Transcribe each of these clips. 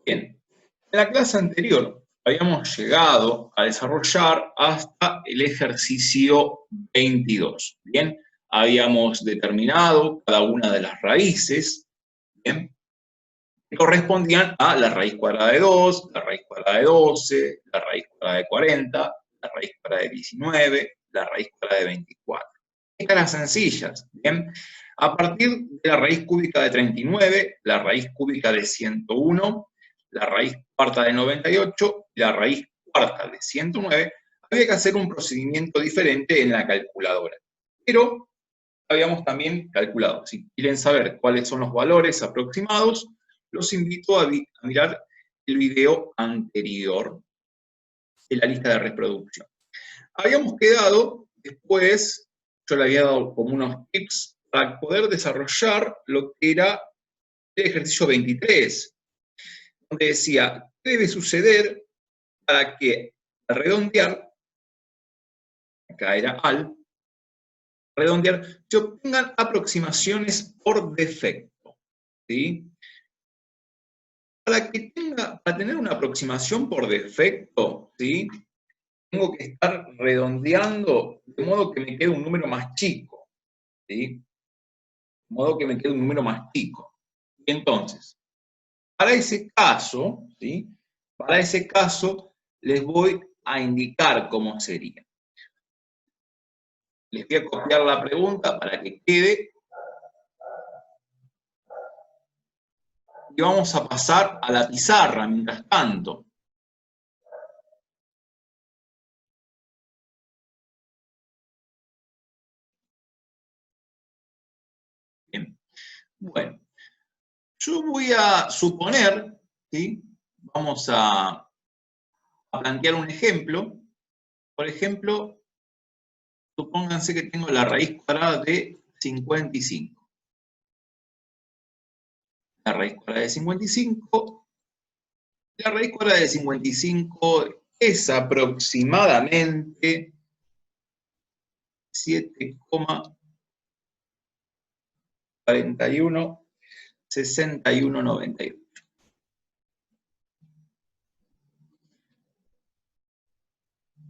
Bien, en la clase anterior habíamos llegado a desarrollar hasta el ejercicio 22. Bien, habíamos determinado cada una de las raíces, bien, que correspondían a la raíz cuadrada de 2, la raíz cuadrada de 12, la raíz cuadrada de 40, la raíz cuadrada de 19, la raíz cuadrada de 24. Estas eran sencillas, ¿bien? A partir de la raíz cúbica de 39, la raíz cúbica de 101, la raíz cuarta de 98 y la raíz cuarta de 109, había que hacer un procedimiento diferente en la calculadora. Pero habíamos también calculado. Si quieren saber cuáles son los valores aproximados, los invito a mirar el video anterior de la lista de reproducción. Habíamos quedado, después, yo le había dado como unos tips para poder desarrollar lo que era el ejercicio 23, donde decía, ¿qué debe suceder para que al redondear, acá era al, redondear, se obtengan aproximaciones por defecto, ¿sí? Para tener una aproximación por defecto, ¿sí? Tengo que estar redondeando de modo que me quede un número más chico, ¿sí? De modo que me quede un número más chico. Y entonces, para ese caso, ¿sí? Para ese caso, les voy a indicar cómo sería. Les voy a copiar la pregunta para que quede. Y vamos a pasar a la pizarra mientras tanto. Bien. Bueno, yo voy a suponer, ¿sí? Vamos a plantear un ejemplo. Por ejemplo, supónganse que tengo la raíz cuadrada de 55. La raíz cuadrada de 55. La raíz cuadrada de 55 es aproximadamente 7,416198.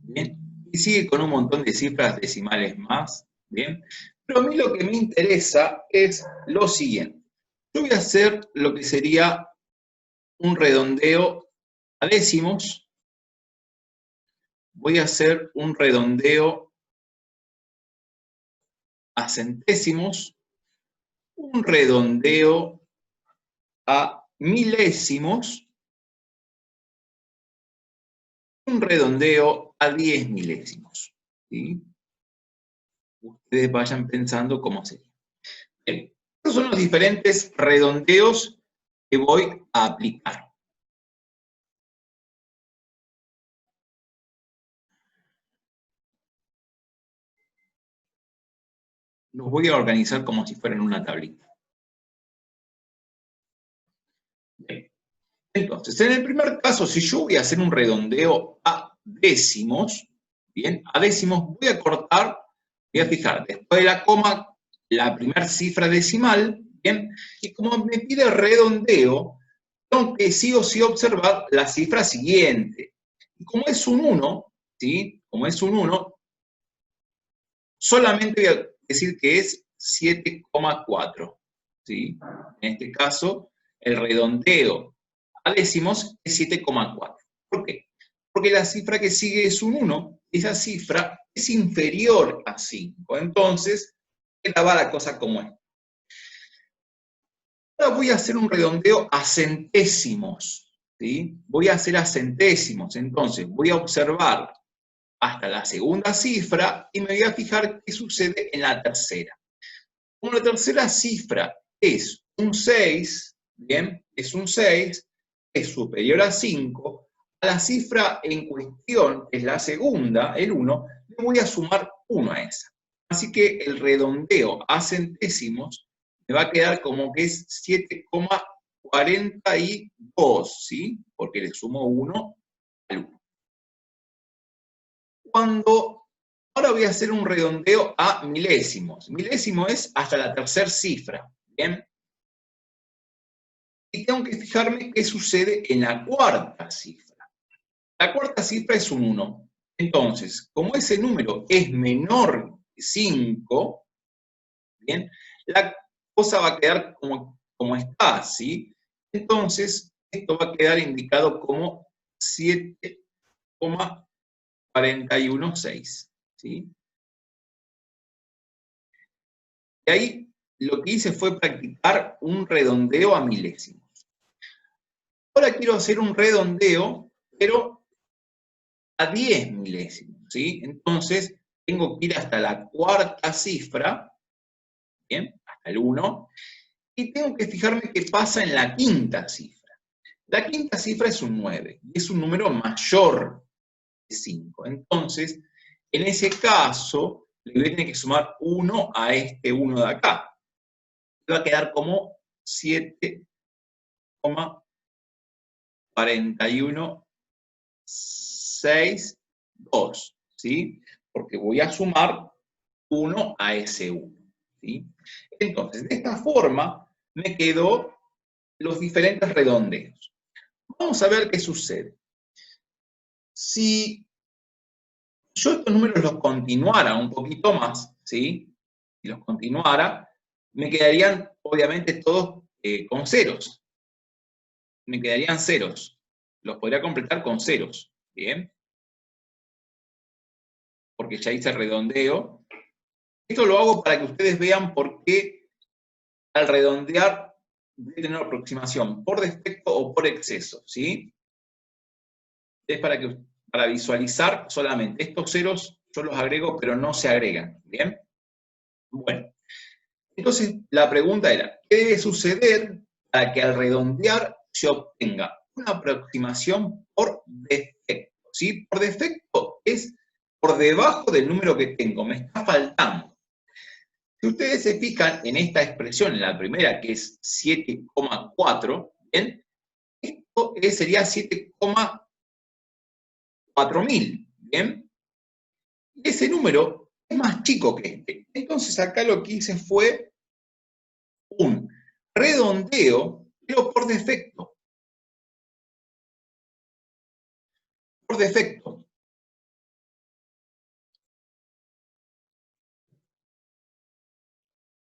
Bien, y sigue con un montón de cifras decimales más, bien, pero a mí lo que me interesa es lo siguiente. Yo voy a hacer lo que sería un redondeo a décimos, voy a hacer un redondeo a centésimos, un redondeo a milésimos, un redondeo a 10 milésimos, ¿sí? Ustedes vayan pensando cómo sería. Bien, estos son los diferentes redondeos que voy a aplicar. Los voy a organizar como si fueran una tablita. Bien. Entonces, en el primer caso, si yo voy a hacer un redondeo a décimos, bien, a décimos voy a cortar, voy a fijar después de la coma la primera cifra decimal, bien, y como me pide redondeo, tengo que sí o sí observar la cifra siguiente. Y como es un 1, ¿sí? Como es un 1, solamente voy a decir que es 7,4, ¿sí? En este caso, el redondeo a décimos es 7,4. ¿Por qué? Porque la cifra que sigue es un 1, esa cifra es inferior a 5. Entonces, va la cosa como es. Ahora voy a hacer un redondeo a centésimos, ¿sí? Voy a hacer a centésimos, entonces voy a observar hasta la segunda cifra y me voy a fijar qué sucede en la tercera. Como la tercera cifra es un 6, ¿bien? Es un 6, es superior a 5, a la cifra en cuestión, que es la segunda, el 1, le voy a sumar 1 a esa. Así que el redondeo a centésimos me va a quedar como que es 7,42, ¿sí? Porque le sumo 1 al 1. Ahora voy a hacer un redondeo a milésimos. Milésimo es hasta la tercera cifra, ¿bien? Y Y tengo que fijarme qué sucede en la cuarta cifra. La cuarta cifra es un 1. Entonces, como ese número es menor que 5, ¿bien? La cosa va a quedar como está, ¿sí? Entonces, esto va a quedar indicado como 7,416, ¿sí? Y ahí lo que hice fue practicar un redondeo a milésimos. Ahora quiero hacer un redondeo, pero a 10 milésimos, ¿sí? Entonces, tengo que ir hasta la cuarta cifra, ¿bien? Hasta el 1, y tengo que fijarme qué pasa en la quinta cifra. La quinta cifra es un 9, y es un número mayor que 5. Entonces, en ese caso, le voy a tener que sumar 1 a este 1 de acá. Va a quedar como 7,416,2, ¿sí? Porque voy a sumar 1 a ese 1, ¿sí? Entonces, de esta forma, me quedó los diferentes redondeos. Vamos a ver qué sucede. Si yo estos números los continuara un poquito más, ¿sí? Si los continuara, me quedarían, obviamente, todos con ceros. Me quedarían ceros. Los podría completar con ceros, ¿bien? Porque ya hice el redondeo. Esto lo hago para que ustedes vean por qué al redondear debe tener aproximación por defecto o por exceso, ¿sí? Es para visualizar solamente. Estos ceros yo los agrego, pero no se agregan, ¿bien? Bueno, entonces la pregunta era, ¿qué debe suceder para que al redondear se obtenga una aproximación por defecto? ¿Sí? Por defecto es por debajo del número que tengo, me está faltando. Si ustedes se fijan en esta expresión, en la primera, que es 7,4, ¿bien? Esto sería 7,4000, ¿bien? Y ese número es más chico que este. Entonces acá lo que hice fue un redondeo, pero por defecto. Por defecto.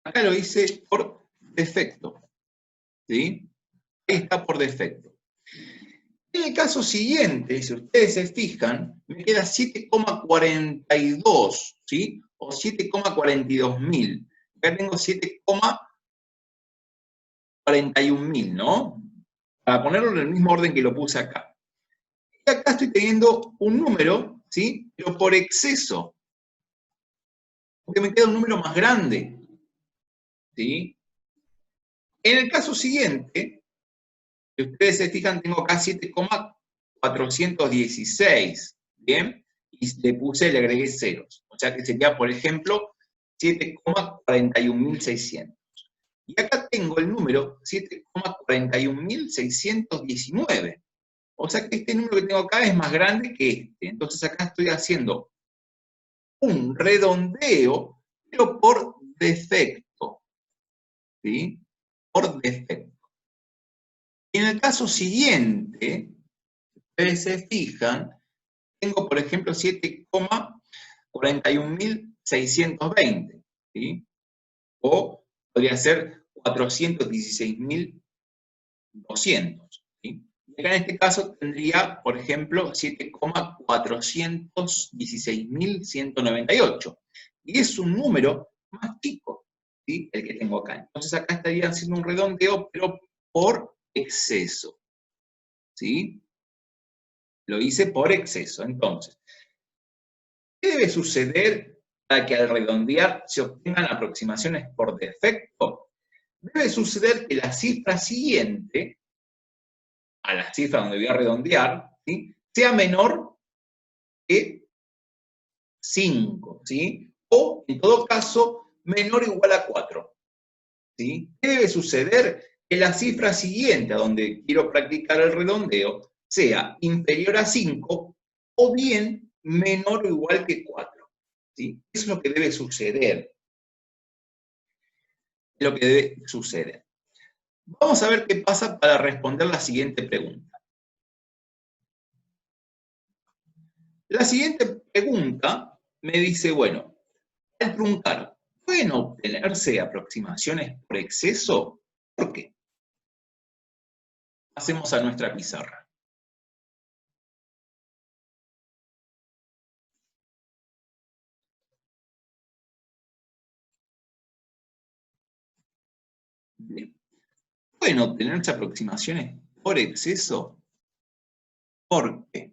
Acá lo hice por defecto. ¿Sí? Ahí está por defecto. En el caso siguiente, si ustedes se fijan, me queda 7,42, ¿sí? O 7,42.000. Acá tengo 7,41.000, ¿no? Para ponerlo en el mismo orden que lo puse acá. Y acá estoy teniendo un número, ¿sí? Pero por exceso. Porque me queda un número más grande, ¿sí? En el caso siguiente, si ustedes se fijan, tengo acá 7,416, ¿bien? Y le agregué ceros. O sea que sería, por ejemplo, 7,41.600. Y acá tengo el número 7,41.619. O sea que este número que tengo acá es más grande que este. Entonces acá estoy haciendo un redondeo, pero por defecto. ¿Sí? Por defecto. Y en el caso siguiente, ustedes se fijan, tengo, por ejemplo, 7,41.620, ¿sí? O podría ser 416.200, ¿sí? Y acá en este caso tendría, por ejemplo, 7,416.198. Y es un número más chico, ¿sí? El que tengo acá. Entonces acá estaría haciendo un redondeo, pero por exceso, ¿sí? Lo hice por exceso. Entonces, ¿qué debe suceder para que al redondear se obtengan aproximaciones por defecto? Debe suceder que la cifra siguiente, a la cifra donde voy a redondear, ¿sí? Sea menor que 5, ¿sí? O, en todo caso, menor o igual a 4. ¿Sí? ¿Qué debe suceder? Que la cifra siguiente, a donde quiero practicar el redondeo, sea inferior a 5 o bien menor o igual que 4. ¿Sí? Eso es lo que debe suceder. Es lo que debe suceder. Vamos a ver qué pasa para responder la siguiente pregunta. La siguiente pregunta me dice, bueno, al truncar, ¿pueden obtenerse aproximaciones por exceso? ¿Por qué? Pasemos a nuestra pizarra. Bien. ¿Pueden obtenerse aproximaciones por exceso? ¿Por qué?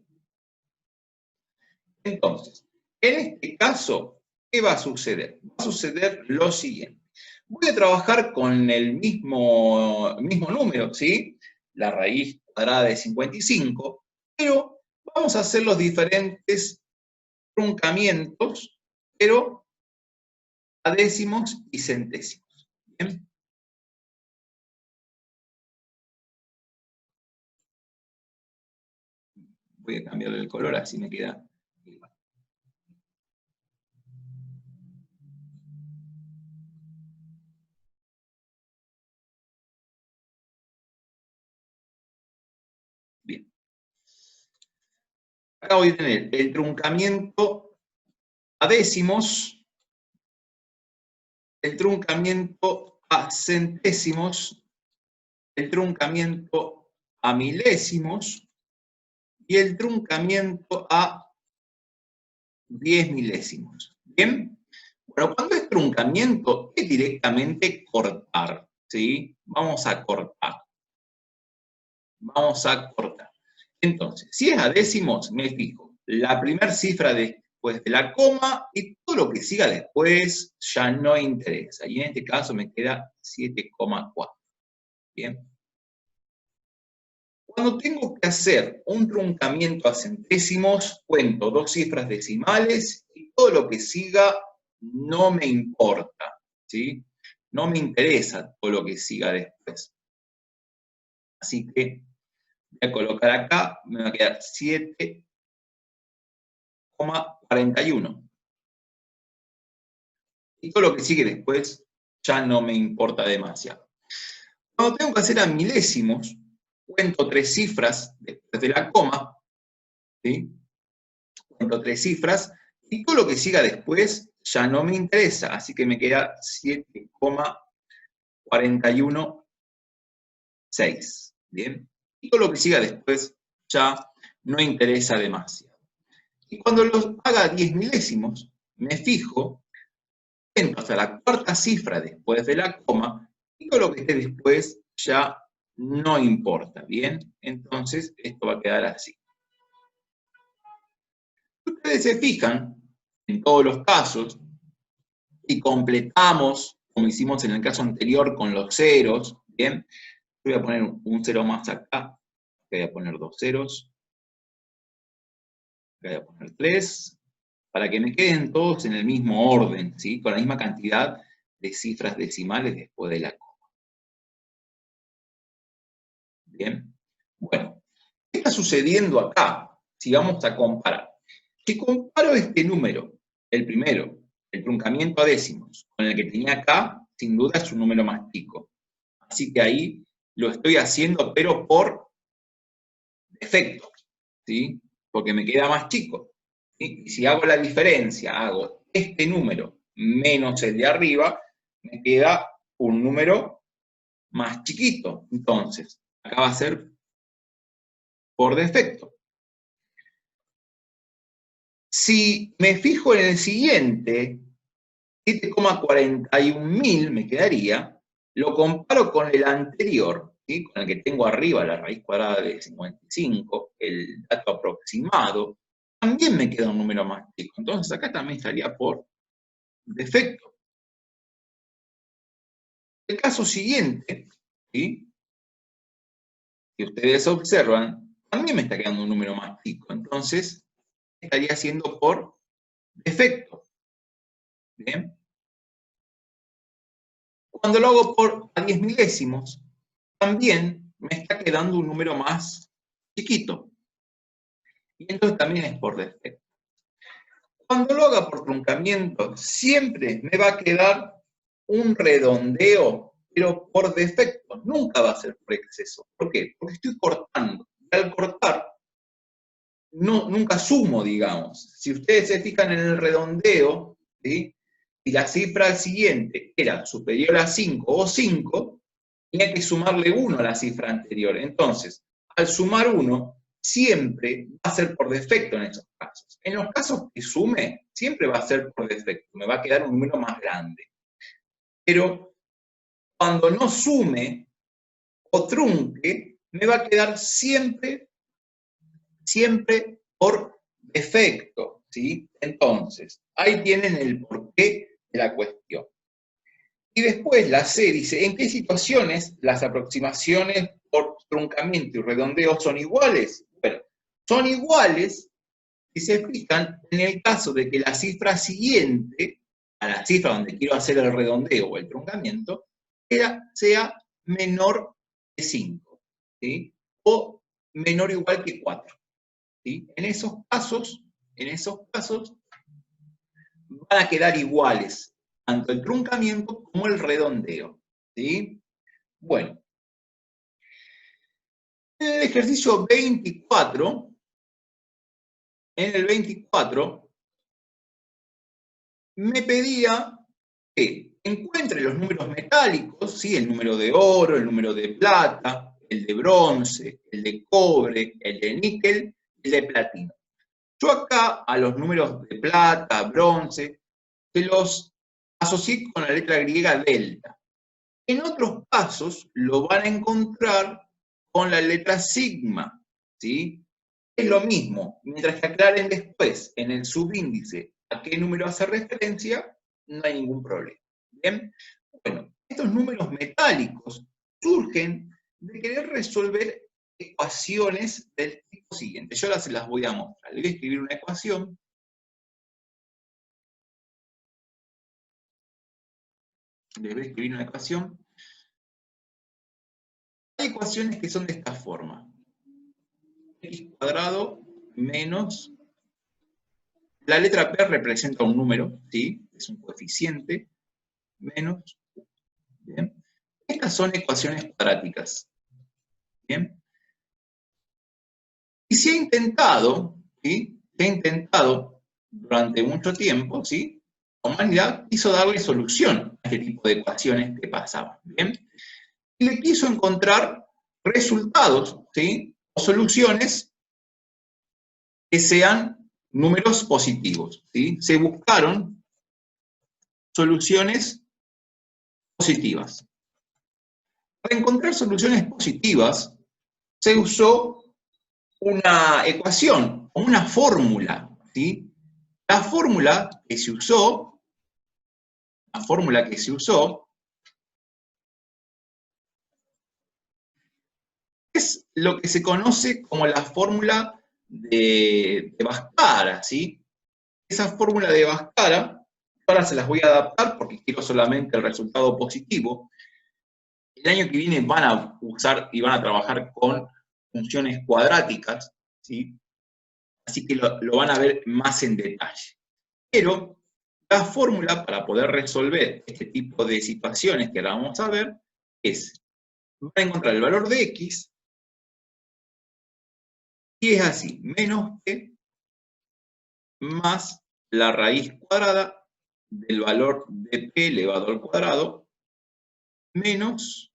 Entonces, en este caso, ¿qué va a suceder? Va a suceder lo siguiente. Voy a trabajar con el mismo número, ¿sí? La raíz cuadrada de 55, pero vamos a hacer los diferentes truncamientos, pero a décimos y centésimos. ¿Bien? Voy a cambiarle el color, así me queda igual. Bien. Acá voy a tener el truncamiento a décimos, el truncamiento a centésimos, el truncamiento a milésimos y el truncamiento a 10 milésimos. ¿Bien? Bueno, cuando es truncamiento, es directamente cortar, ¿sí? Vamos a cortar. Vamos a cortar. Entonces, si es a décimos, me fijo la primera cifra después de la coma y todo lo que siga después ya no interesa. Y en este caso me queda 7,4. Bien. Cuando tengo que hacer un truncamiento a centésimos, cuento dos cifras decimales y todo lo que siga no me importa, ¿sí? No me interesa todo lo que siga después. Así que voy a colocar acá, me va a quedar 7,41. Y todo lo que sigue después ya no me importa demasiado. Cuando tengo que hacer a milésimos, cuento tres cifras después de la coma, ¿sí? Cuento tres cifras, y todo lo que siga después ya no me interesa, así que me queda 7,416. ¿Bien? Y todo lo que siga después ya no interesa demasiado. Y cuando los haga 10 milésimos, me fijo, cuento hasta la cuarta cifra después de la coma, y todo lo que esté después ya no importa. ¿Bien? Entonces, esto va a quedar así. Ustedes se fijan, en todos los casos, y completamos, como hicimos en el caso anterior, con los ceros, ¿bien? Voy a poner un cero más acá, voy a poner dos ceros, voy a poner tres, para que me queden todos en el mismo orden, ¿sí? Con la misma cantidad de cifras decimales después de la coma. ¿Bien? Bueno, ¿qué está sucediendo acá? Si vamos a comparar. Si comparo este número, el primero, el truncamiento a décimos, con el que tenía acá, sin duda es un número más chico. Así que ahí lo estoy haciendo, pero por defecto, ¿sí? Porque me queda más chico. ¿Sí? Y si hago la diferencia, hago este número menos el de arriba, me queda un número más chiquito. Entonces, acá va a ser por defecto. Si me fijo en el siguiente, 7,41.000 me quedaría, lo comparo con el anterior, ¿sí? Con el que tengo arriba la raíz cuadrada de 55, el dato aproximado, también me queda un número más chico. Entonces acá también estaría por defecto. El caso siguiente, ¿sí? Si ustedes observan, también me está quedando un número más chico. Entonces estaría siendo por defecto. ¿Bien? Cuando lo hago por a 10 milésimos, también me está quedando un número más chiquito. Y entonces también es por defecto. Cuando lo haga por truncamiento, siempre me va a quedar un redondeo pero por defecto, nunca va a ser por exceso. ¿Por qué? Porque estoy cortando. Y al cortar, nunca sumo, digamos. Si ustedes se fijan en el redondeo, ¿sí? Si la cifra siguiente era superior a 5 o 5, tenía que sumarle 1 a la cifra anterior. Entonces, al sumar 1, siempre va a ser por defecto en esos casos. En los casos que sume, siempre va a ser por defecto. Me va a quedar un número más grande. Pero cuando no sume o trunque, me va a quedar siempre por defecto, ¿sí? Entonces, ahí tienen el porqué de la cuestión. Y después la C dice, ¿en qué situaciones las aproximaciones por truncamiento y redondeo son iguales? Bueno, son iguales si se fijan en el caso de que la cifra siguiente a la cifra donde quiero hacer el redondeo o el truncamiento sea menor que 5, ¿sí? O menor o igual que 4. ¿Sí? En esos casos van a quedar iguales, tanto el truncamiento como el redondeo. ¿Sí? Bueno, en el ejercicio 24, me pedía que encuentre los números metálicos, ¿sí? El número de oro, el número de plata, el de bronce, el de cobre, el de níquel, el de platino. Yo acá a los números de plata, bronce, se los asocié con la letra griega delta. En otros casos lo van a encontrar con la letra sigma, ¿sí? Es lo mismo, mientras que aclaren después en el subíndice a qué número hace referencia, no hay ningún problema. ¿Bien? Bueno, estos números metálicos surgen de querer resolver ecuaciones del tipo siguiente. Yo ahora se las voy a mostrar. Le voy a escribir una ecuación. Les voy a escribir una ecuación. Hay ecuaciones que son de esta forma. X cuadrado menos, la letra P representa un número, ¿sí? Es un coeficiente, menos, ¿bien? Estas son ecuaciones cuadráticas, ¿bien? Y se ha intentado, ¿sí? Se ha intentado durante mucho tiempo, ¿sí? La humanidad quiso darle solución a este tipo de ecuaciones que pasaban, ¿bien? Y le quiso encontrar resultados, ¿sí? O soluciones que sean números positivos, ¿sí? Se buscaron soluciones positivas. Para encontrar soluciones positivas, se usó una ecuación, o una fórmula, ¿sí? La fórmula que se usó es lo que se conoce como la fórmula de Bhaskara, ¿sí? Esa fórmula de Bhaskara, ahora se las voy a adaptar porque quiero solamente el resultado positivo. El año que viene van a usar y van a trabajar con funciones cuadráticas, ¿sí? Así que lo van a ver más en detalle. Pero la fórmula para poder resolver este tipo de situaciones que ahora vamos a ver es, van a encontrar el valor de x, y es así, menos p más la raíz cuadrada del valor de p elevado al cuadrado, menos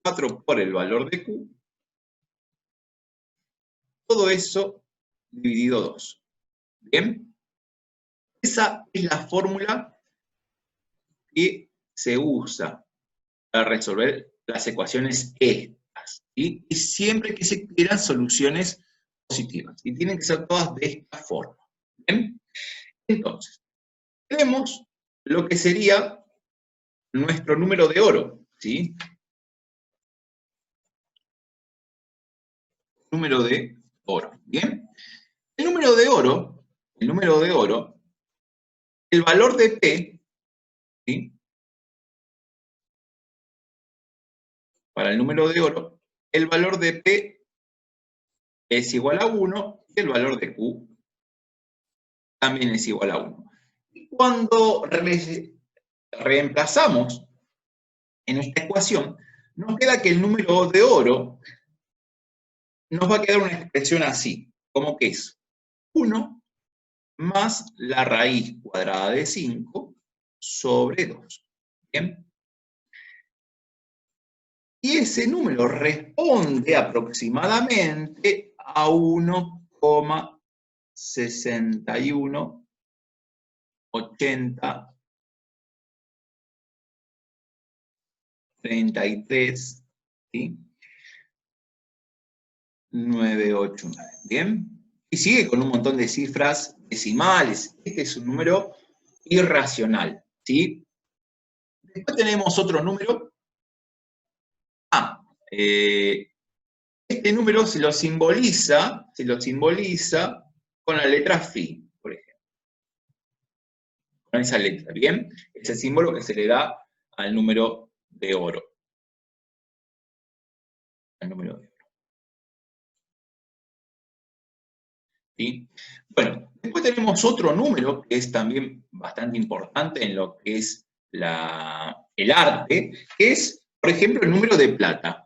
4 por el valor de q, todo eso dividido 2. ¿Bien? Esa es la fórmula que se usa para resolver las ecuaciones estas, ¿sí? Y siempre que se quieran soluciones positivas. Y tienen que ser todas de esta forma. ¿Bien? Entonces, tenemos lo que sería nuestro número de oro, ¿sí? Número de oro, ¿bien? El número de oro, el valor de P, ¿sí? Para el número de oro, el valor de P es igual a 1 y el valor de Q también es igual a 1. Y cuando reemplazamos en esta ecuación, nos queda que el número de oro nos va a quedar una expresión así, como que es 1 más la raíz cuadrada de 5 sobre 2. ¿Bien? Y ese número responde aproximadamente a 1,618033, ¿sí? 989. ¿Bien? Y sigue con un montón de cifras decimales. Este es un número irracional, ¿sí? Después tenemos otro número. Este número se lo simboliza con la letra phi, por ejemplo. Con esa letra, ¿bien? Es el símbolo que se le da al número de oro. Al número de oro. ¿Sí? Bueno, después tenemos otro número que es también bastante importante en lo que es el arte, que es, por ejemplo, el número de plata.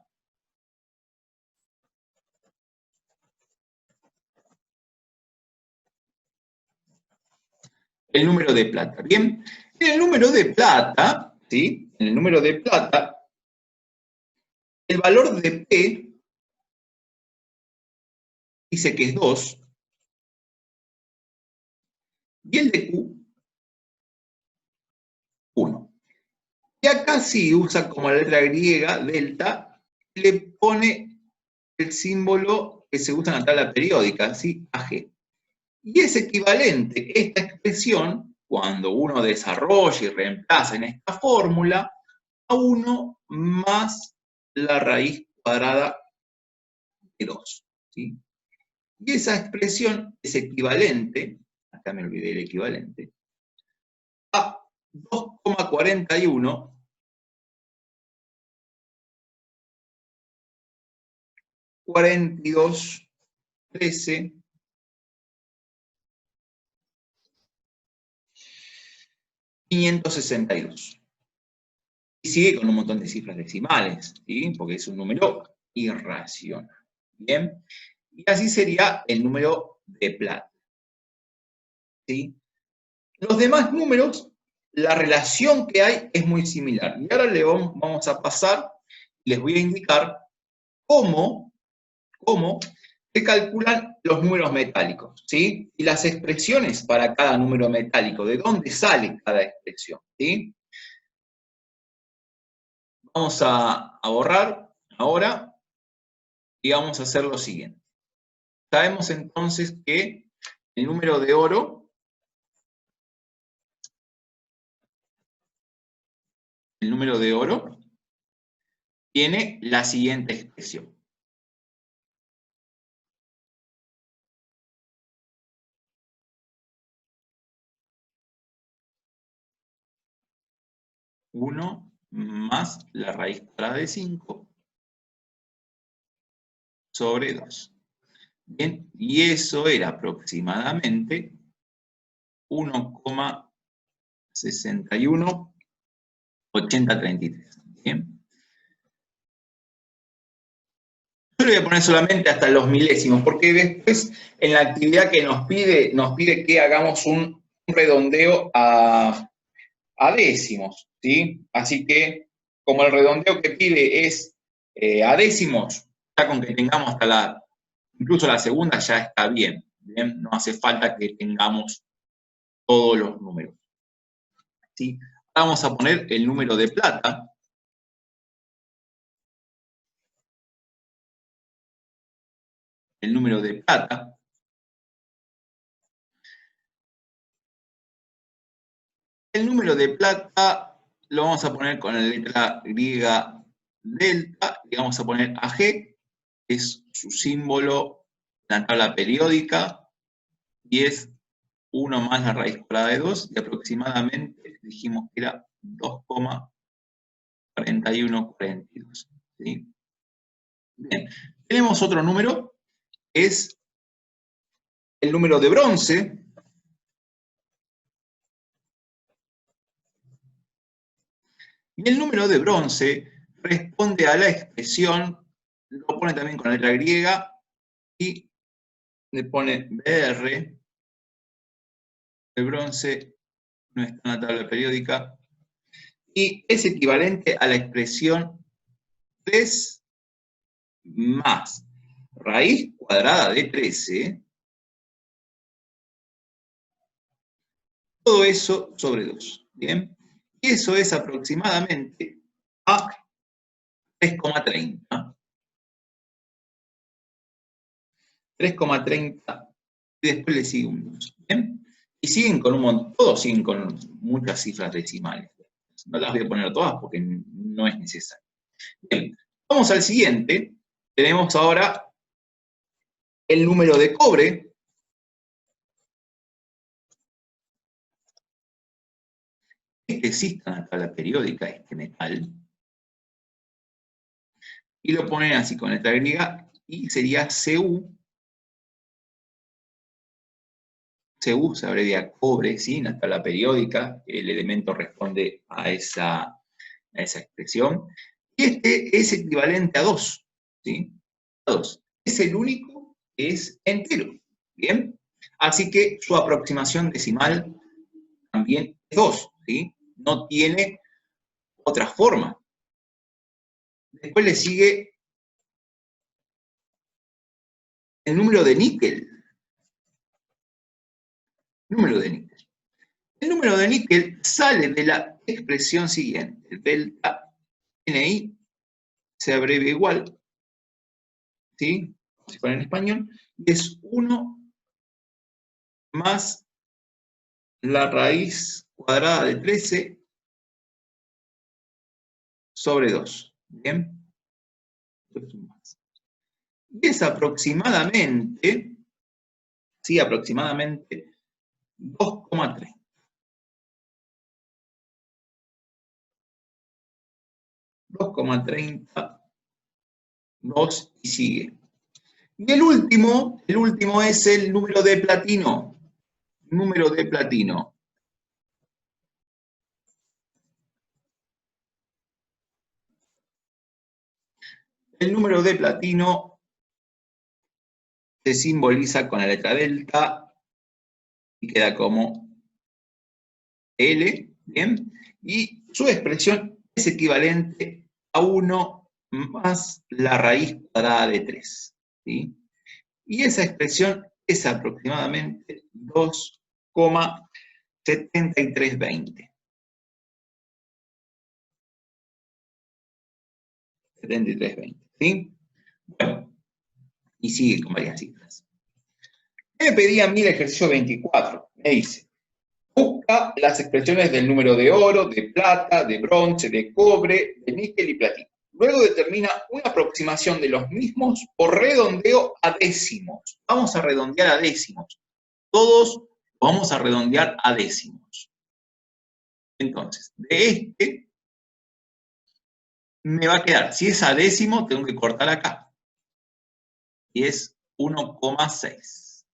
El número de plata, ¿bien? En el número de plata, ¿sí? En el número de plata, el valor de P dice que es 2, y el de Q, 1. Y acá sí usa como la letra griega, delta, le pone el símbolo que se usa en la tabla periódica, ¿sí? AG. Y es equivalente esta expresión, cuando uno desarrolla y reemplaza en esta fórmula, a 1 más la raíz cuadrada de 2. ¿Sí? Y esa expresión es equivalente, acá me olvidé el equivalente, a 2,41 42 13 562. Y sigue con un montón de cifras decimales, ¿sí? Porque es un número irracional. ¿Bien? Y así sería el número de plata. ¿Sí? Los demás números, la relación que hay es muy similar. Y ahora vamos a pasar, les voy a indicar cómo se calculan los números metálicos, ¿sí? Y las expresiones para cada número metálico, de dónde sale cada expresión, ¿sí? Vamos a borrar ahora y vamos a hacer lo siguiente. Sabemos entonces que el número de oro, tiene la siguiente expresión. Uno más la raíz cuadrada de 5 sobre 2. Bien, y eso era aproximadamente 1,618033. Bien. Yo le voy a poner solamente hasta los milésimos, porque después en la actividad que nos pide que hagamos un redondeo a décimos, ¿sí? Así que, como el redondeo que pide es a décimos, ya con que tengamos hasta incluso la segunda ya está bien, ¿bien? No hace falta que tengamos todos los números, ¿sí? Vamos a poner el número de plata. El número de plata. El número de plata lo vamos a poner con la letra griega delta y vamos a poner AG, que es su símbolo en la tabla periódica, y es 1 más la raíz cuadrada de 2, y aproximadamente dijimos que era 2,4142. ¿Sí? Bien, tenemos otro número, que es el número de bronce. Y el número de bronce responde a la expresión, lo pone también con letra griega, y le pone BR, el bronce no está en la tabla periódica, y es equivalente a la expresión 3 más raíz cuadrada de 13, todo eso sobre 2, ¿bien? Y eso es aproximadamente a 3,30. 3,30 y después le sigue un 2, ¿bien? Y siguen con un montón, todos siguen con muchas cifras decimales. No las voy a poner todas porque no es necesario. Bien, vamos al siguiente. Tenemos ahora el número de cobre. Este existe en la tabla periódica, este metal. Y lo ponen así con letra griega y sería Cu. Cu se abrevia cobre, ¿sí? En la tabla periódica, el elemento responde a esa expresión. Y este es equivalente a 2, ¿sí? A 2. Es el único que es entero, ¿bien? Así que su aproximación decimal también es 2, ¿sí? No tiene otra forma. Después le sigue el número de níquel. Número de níquel. El número de níquel sale de la expresión siguiente. Delta NI se abrevia igual, ¿sí? Si fuera en español, y es 1 más la raíz cuadrada de 13 sobre 2. ¿Bien? Y es aproximadamente, sí, aproximadamente 2,3. 2,30, 2 y sigue. Y el último es el número de platino. Número de platino. El número de platino se simboliza con la letra delta y queda como L, ¿bien? Y su expresión es equivalente a 1 más la raíz cuadrada de 3, ¿sí? Y esa expresión es aproximadamente 2,7320. 7320, ¿sí? Bueno, y sigue con varias cifras. Me pedía a mí el ejercicio 24. Me dice, busca las expresiones del número de oro, de plata, de bronce, de cobre, de níquel y platino. Luego determina una aproximación de los mismos por redondeo a décimos. Vamos a redondear a décimos. Todos vamos a redondear a décimos. Entonces, de este me va a quedar, si es a décimo, tengo que cortar acá. Y es 1,6.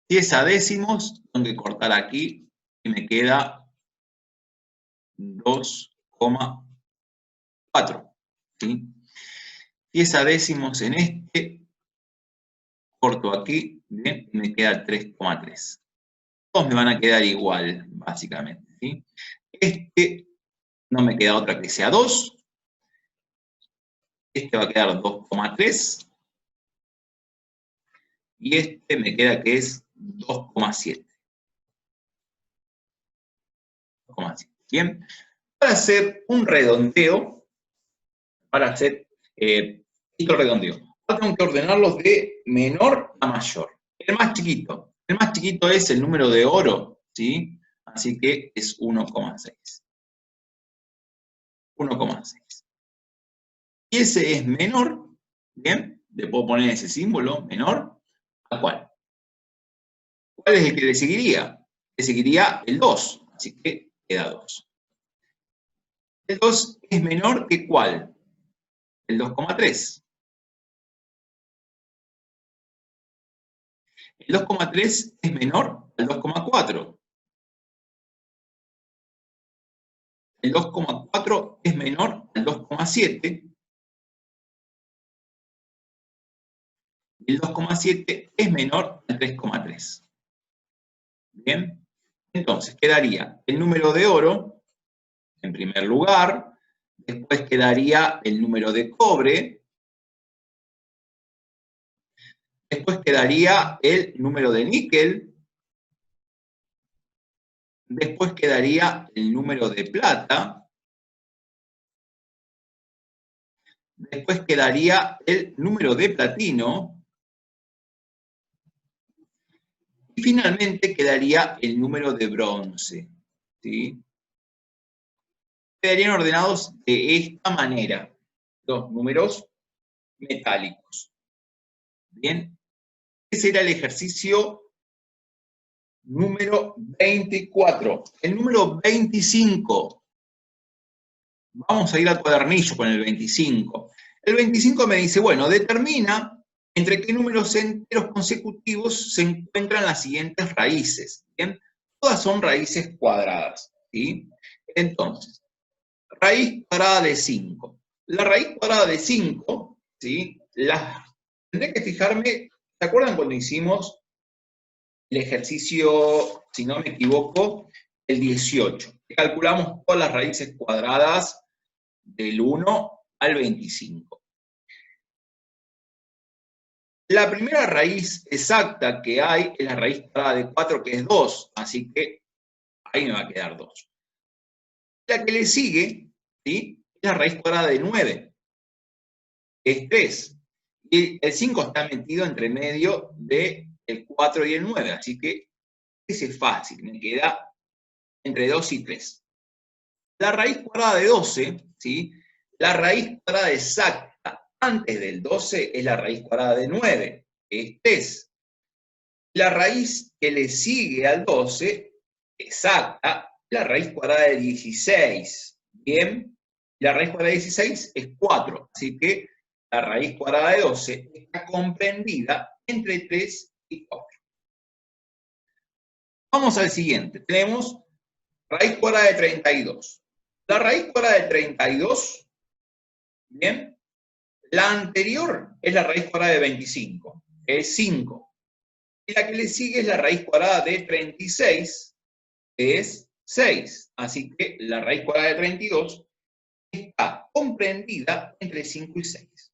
Si es a décimos, tengo que cortar aquí y me queda 2,4. ¿Sí? Si es a décimos en este, corto aquí, bien, y me queda 3,3. Todos me van a quedar igual, básicamente. ¿Sí? Este no me queda otra que sea 2. Este va a quedar 2,3. Y este me queda que es 2,7. Bien, para hacer un redondeo, esto redondeo, ahora tengo que ordenarlos de menor a mayor. El más chiquito es el número de oro, ¿sí? Así que es 1,6. 1,6. Y ese es menor, ¿bien? Le puedo poner ese símbolo, menor, ¿a cuál? ¿Cuál es el que le seguiría? Le seguiría el 2, así que queda 2. El 2 es menor que ¿cuál? El 2,3. El 2,3 es menor al 2,4. el 2,4 es menor al 2,7. Y el 2,7 es menor al 3,3. Bien, entonces quedaría el número de oro en primer lugar, después quedaría el número de cobre, después quedaría el número de níquel, después quedaría el número de plata, después quedaría el número de platino, y finalmente quedaría el número de bronce, ¿sí? Quedarían ordenados de esta manera, los números metálicos. Bien, ese era el ejercicio número 24. El número 25. Vamos a ir al cuadernillo con el 25. El 25 me dice, bueno, determina entre qué números enteros consecutivos se encuentran las siguientes raíces. ¿Bien? Todas son raíces cuadradas, ¿sí? Entonces, raíz cuadrada de 5. La raíz cuadrada de 5, ¿sí? Tendré que fijarme, ¿se acuerdan cuando hicimos el ejercicio, si no me equivoco, el 18? Calculamos todas las raíces cuadradas del 1 al 25. La primera raíz exacta que hay es la raíz cuadrada de 4, que es 2, así que ahí me va a quedar 2. La que le sigue, ¿sí?, es la raíz cuadrada de 9, que es 3. Y el 5 está metido entre medio del 4 y el 9, así que ese es fácil, me queda entre 2 y 3. La raíz cuadrada de 12, ¿sí?, la raíz cuadrada exacta antes del 12 es la raíz cuadrada de 9, que es 3. La raíz que le sigue al 12, exacta, la raíz cuadrada de 16. Bien, la raíz cuadrada de 16 es 4, así que la raíz cuadrada de 12 está comprendida entre 3 y 4. Vamos al siguiente. Tenemos raíz cuadrada de 32. La raíz cuadrada de 32, bien, la anterior es la raíz cuadrada de 25, que es 5. Y la que le sigue es la raíz cuadrada de 36, que es 6. Así que la raíz cuadrada de 32 está comprendida entre 5 y 6.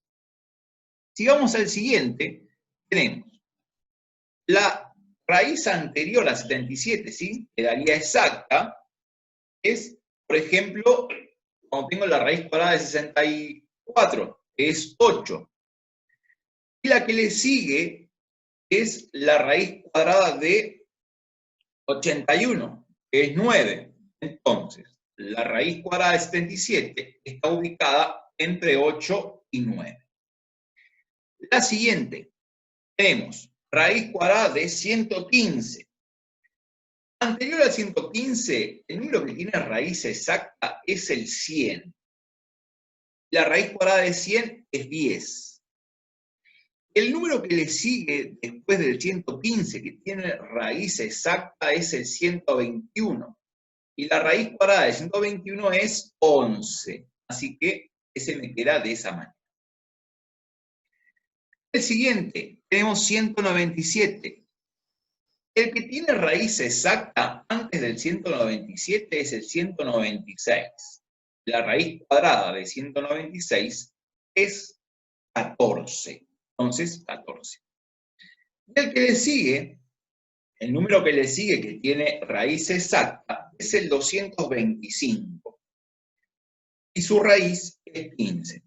Sigamos al siguiente. Tenemos la raíz anterior a 77, ¿sí?, quedaría exacta. Es, por ejemplo, cuando tengo la raíz cuadrada de 64, que es 8. Y la que le sigue es la raíz cuadrada de 81, que es 9. Entonces, la raíz cuadrada de 77 está ubicada entre 8 y 9. La siguiente, tenemos raíz cuadrada de 115. Anterior al 115, el número que tiene raíz exacta es el 100. La raíz cuadrada de 100 es 10. El número que le sigue después del 115, que tiene raíz exacta, es el 121. Y la raíz cuadrada de 121 es 11. Así que ese me queda de esa manera. El siguiente, tenemos 197. El que tiene raíz exacta antes del 197 es el 196. La raíz cuadrada de 196 es 14. Entonces, 14. Y el que le sigue, el número que le sigue que tiene raíz exacta, es el 225. Y su raíz es 15.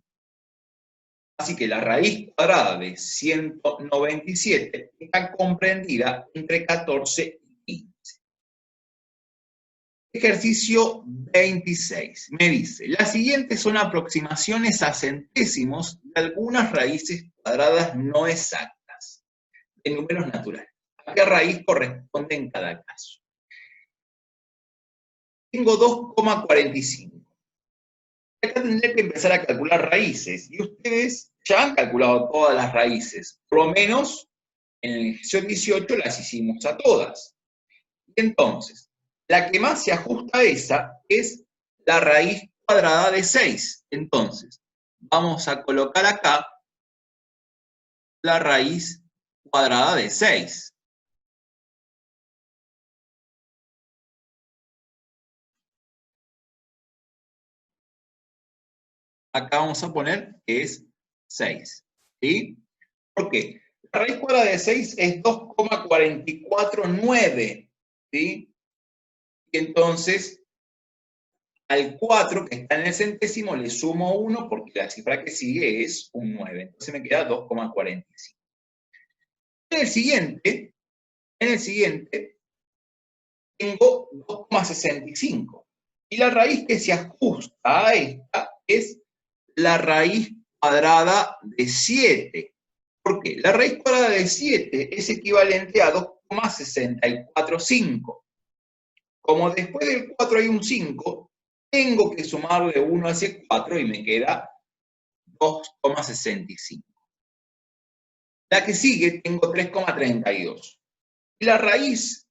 Así que la raíz cuadrada de 197 está comprendida entre 14 y 15. Ejercicio 26. Me dice, las siguientes son aproximaciones a centésimos de algunas raíces cuadradas no exactas de números naturales. ¿A qué raíz corresponde en cada caso? Tengo 2,45. Acá tendré que empezar a calcular raíces, y ustedes ya han calculado todas las raíces, por lo menos en el ejercicio 18 las hicimos a todas. Y entonces, la que más se ajusta a esa es la raíz cuadrada de 6. Entonces, vamos a colocar acá la raíz cuadrada de 6. Acá vamos a poner que es 6. ¿Sí? ¿Por qué? La raíz cuadrada de 6 es 2,449. ¿Sí? Y entonces, al 4 que está en el centésimo le sumo 1 porque la cifra que sigue es un 9. Entonces me queda 2,45. En el siguiente tengo 2,65. Y la raíz que se ajusta a esta es la raíz cuadrada de 7. ¿Por qué? La raíz cuadrada de 7 es equivalente a 2,645. Como después del 4 hay un 5, tengo que sumarle 1 a ese 4 y me queda 2,65. La que sigue tengo 3,32. Y la raíz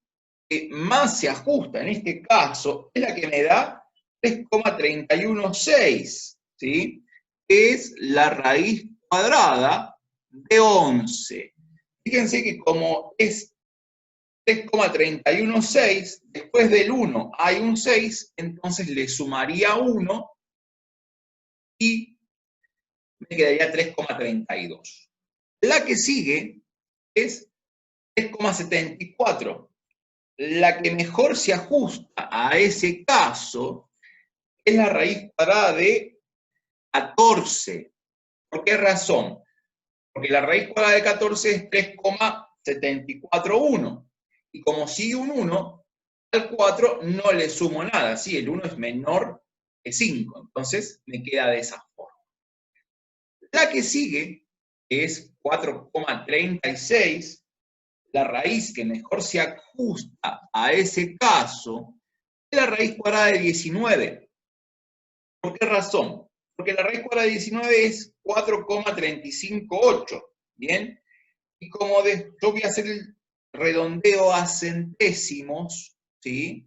que más se ajusta en este caso es la que me da 3,316, ¿sí? Que es la raíz cuadrada de 11. Fíjense que como es 3,316, después del 1 hay un 6, entonces le sumaría 1 y me quedaría 3,32. La que sigue es 3,74. La que mejor se ajusta a ese caso es la raíz cuadrada de 14. ¿Por qué razón? Porque la raíz cuadrada de 14 es 3,741. Y como sigue un 1, al 4 no le sumo nada. ¿Sí? El 1 es menor que 5. Entonces me queda de esa forma. La que sigue, que es 4,36, la raíz que mejor se ajusta a ese caso es la raíz cuadrada de 19. ¿Por qué razón? Porque la raíz cuadrada de 19 es 4,358. ¿Bien? Y como yo voy a hacer el redondeo a centésimos, ¿sí?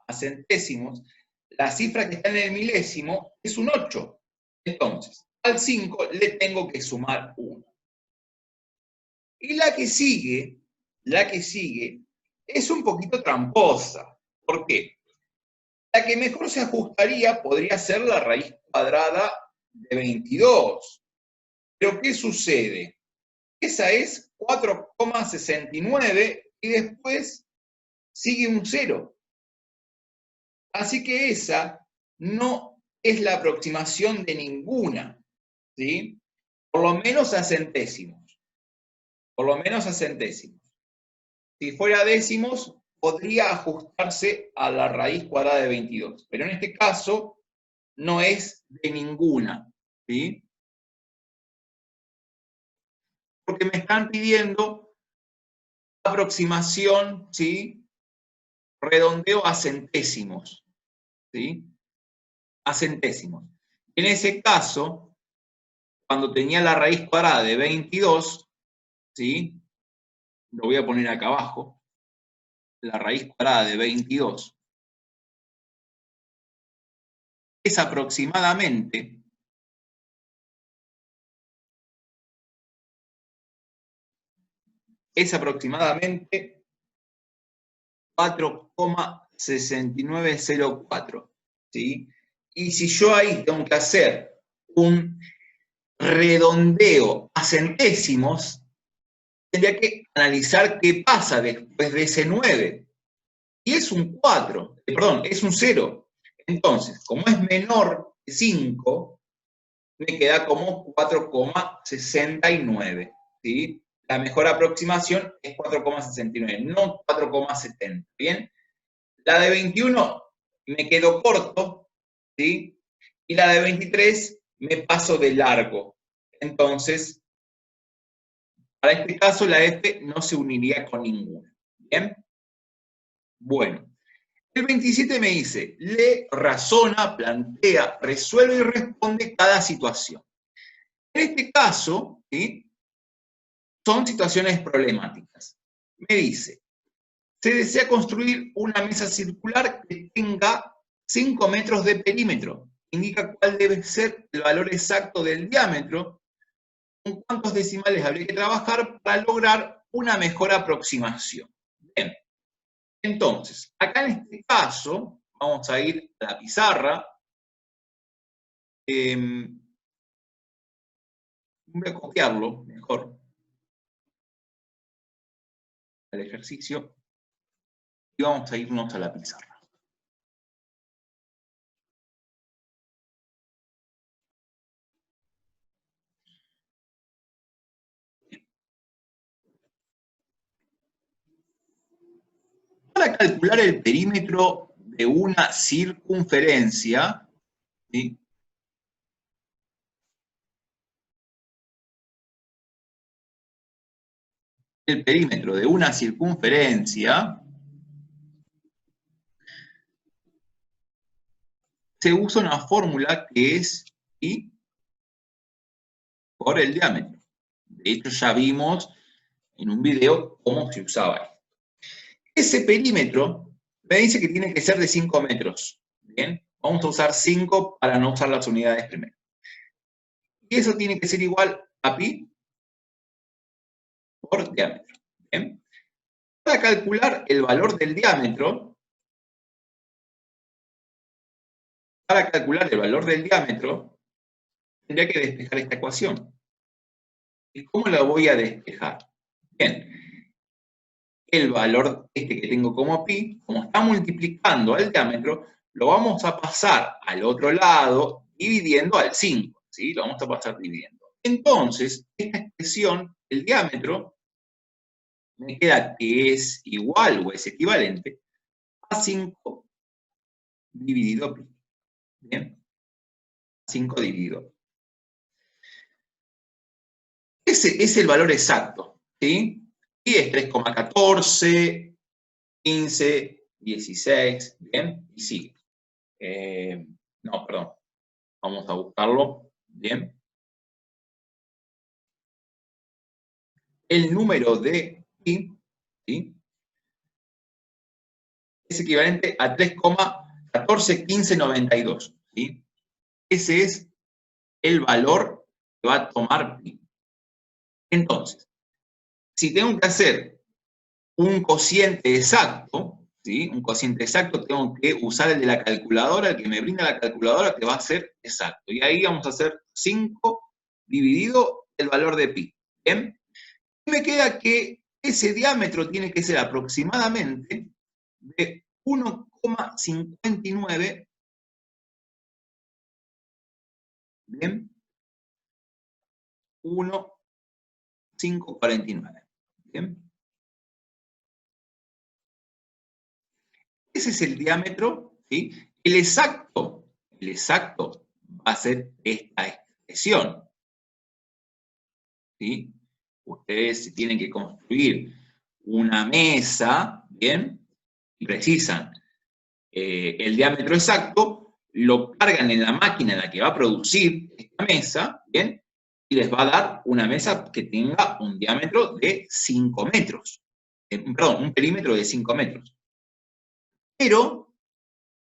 A centésimos, la cifra que está en el milésimo es un 8. Entonces, al 5 le tengo que sumar 1. Y la que sigue es un poquito tramposa. ¿Por qué? La que mejor se ajustaría podría ser la raíz cuadrada de 22. Pero ¿qué sucede? Esa es 4,69 y después sigue un 0. Así que esa no es la aproximación de ninguna, ¿sí? Por lo menos a centésimos. Por lo menos a centésimos. Si fuera décimos, podría ajustarse a la raíz cuadrada de 22. Pero en este caso, no es de ninguna, ¿sí? Porque me están pidiendo aproximación, ¿sí? Redondeo a centésimos, ¿sí? A centésimos. En ese caso, cuando tenía la raíz cuadrada de 22, ¿sí? Lo voy a poner acá abajo, la raíz cuadrada de 22, es aproximadamente 4,6904, ¿sí? Y si yo ahí tengo que hacer un redondeo a centésimos, tendría que analizar qué pasa después de ese 9. Y es un 4, perdón, es un 0. Entonces, como es menor que 5, me queda como 4,69, ¿sí? La mejor aproximación es 4,69, no 4,70, ¿bien? La de 21 me quedo corto, ¿sí? Y la de 23 me paso de largo. Entonces, para este caso, la F no se uniría con ninguna, ¿bien? Bueno, el 27 me dice, lee, razona, plantea, resuelve y responde cada situación. En este caso, ¿sí? Son situaciones problemáticas. Me dice, se desea construir una mesa circular que tenga 5 metros de perímetro. Indica cuál debe ser el valor exacto del diámetro, con cuántos decimales habría que trabajar para lograr una mejor aproximación. Bien, entonces, acá en este caso, vamos a ir a la pizarra. Voy a copiarlo mejor al ejercicio y vamos a irnos a la pizarra. Para calcular el perímetro de una circunferencia, ¿sí? El perímetro de una circunferencia se usa una fórmula que es I por el diámetro. De hecho, ya vimos en un video cómo se usaba esto. Ese perímetro me dice que tiene que ser de 5 metros. Bien, vamos a usar 5 para no usar las unidades primero. Y eso tiene que ser igual a pi por diámetro. Bien. Para calcular el valor del diámetro, tendría que despejar esta ecuación. ¿Y cómo la voy a despejar? Bien, el valor este que tengo como pi, como está multiplicando al diámetro, lo vamos a pasar al otro lado dividiendo al 5, ¿sí? Lo vamos a pasar dividiendo. Entonces, esta expresión, el diámetro, me queda que es igual o es equivalente a 5 dividido pi. Bien, 5 dividido. Ese es el valor exacto, ¿sí? Y es 3,14, 15, 16, ¿bien? Y sigue. No, perdón. Vamos a buscarlo, ¿bien? El número de pi, ¿sí? Es equivalente a 3,141592, ¿sí? Ese es el valor que va a tomar pi. Entonces, si tengo que hacer un cociente exacto, ¿sí? Un cociente exacto, tengo que usar el de la calculadora, el que me brinda la calculadora, que va a ser exacto. Y ahí vamos a hacer 5 dividido el valor de pi. ¿Bien? Y me queda que ese diámetro tiene que ser aproximadamente de 1,59, ¿bien? 1,549, ¿bien? Ese es el diámetro, ¿sí? El exacto va a ser esta expresión, ¿sí? Ustedes tienen que construir una mesa, ¿bien? Y precisan el diámetro exacto, lo cargan en la máquina en la que va a producir esta mesa, ¿bien? Y les va a dar una mesa que tenga un diámetro de 5 metros. Perdón, un perímetro de 5 metros. Pero